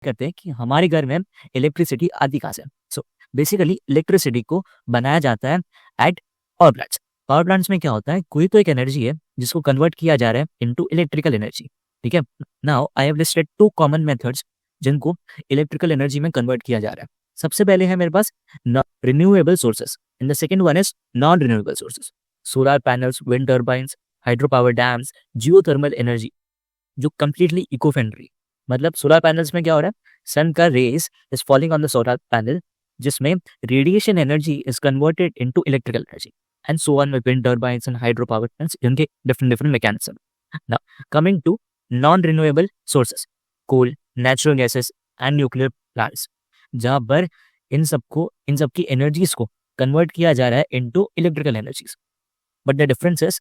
करते हैं कि हमारे घर में इलेक्ट्रिसिटी आती कहाँ से। सो बेसिकली इलेक्ट्रिसिटी को बनाया जाता है at power plants. Power plants में क्या होता है, कोई तो एक एनर्जी है जिसको कन्वर्ट किया जा रहा है इनटू इलेक्ट्रिकल एनर्जी। ठीक है, now I have listed 2 common methods जिनको इलेक्ट्रिकल एनर्जी में कन्वर्ट किया जा रहा है। सबसे पहले है मेरे पास renewable sources and the second one is non renewable sources. Solar panels, wind turbines, hydro power dams, geothermal energy जो कंप्लीटली इको फ्रेंडली। मतलब सोलर पैनल्स में क्या हो रहा है, सन का rays is falling on the solar panel जिसमें radiation energy is converted into electrical energy and so on with wind turbines and hydro power plants, जिनके different mechanism. Now coming to non renewable sources, coal, natural gases and nuclear plants, जहां पर इन सबकी energies को convert किया जा रहा है into electrical energies. But the difference is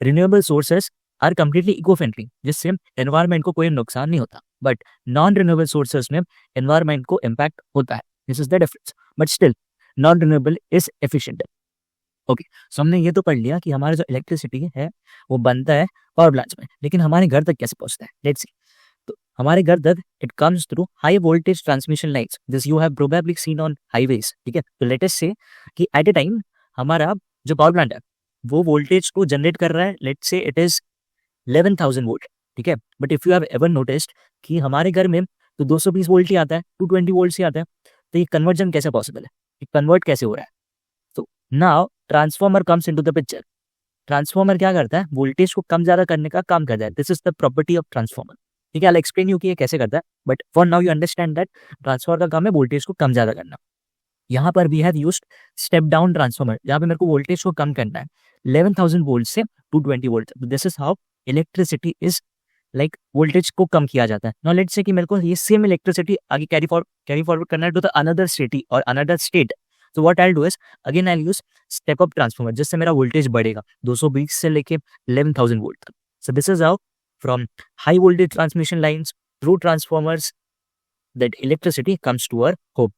renewable sources are completely eco friendly, जिससे एनवायरमेंट को कोई नुकसान नहीं होता, बट नॉन रिन्यूएबल सोर्सेस में एनवायरमेंट को इम्पैक्ट होता है। This is the difference, but still non renewable is efficient. Okay, so हमने ये तो पढ़ लिया कि हमारा जो इलेक्ट्रिसिटी है वो बनता है पावर प्लांट्स में, लेकिन हमारे घर तक कैसे पहुंचता है, लेट्स सी। तो हमारे घर तक it comes through high voltage transmission lines, this you have probably seen on highways. ठीक है, तो लेट अस से कि एट ए टाइम हमारा जो पावर प्लांट है वो वोल्टेज को जनरेट कर रहा है, let's say it is 11,000 volt. ठीक है, but if you have ever noticed कि हमारे घर में तो 220 वोल्ट ही आता है, 220 वोल्ट ही आता है, तो ये कन्वर्जन कैसे पॉसिबल है, ये कन्वर्ट कैसे हो रहा है। तो now transformer comes into the picture. Transformer क्या करता है, वोल्टेज को कम ज्यादा करने का काम करता है। This is the property of transformer. ठीक है, आई एक्सप्लेन यू कि ये कैसे करता है, but for now you understand that transformer का काम है वोल्टेज को कम ज्यादा करना। यहाँ पर we have used step down transformer, जहाँ पे मेरे को वोल्टेज को कम करना है 11,000 वोल्ट से 220 volt. This is how electricity is like voltage को कम किया जाता है। नाउ लेट्स से कि मेरे को ये सेम इलेक्ट्रिसिटी आगे कैरी फॉरवर्ड करना है टू द अनदर सिटी और अनदर स्टेट। तो what I do is again I use step up transformer, जिससे मेरा वोल्टेज बढ़ेगा 220 से लेके 11,000 वोल्ट तक। So this is how from high voltage transmission lines through transformers that electricity comes to our home.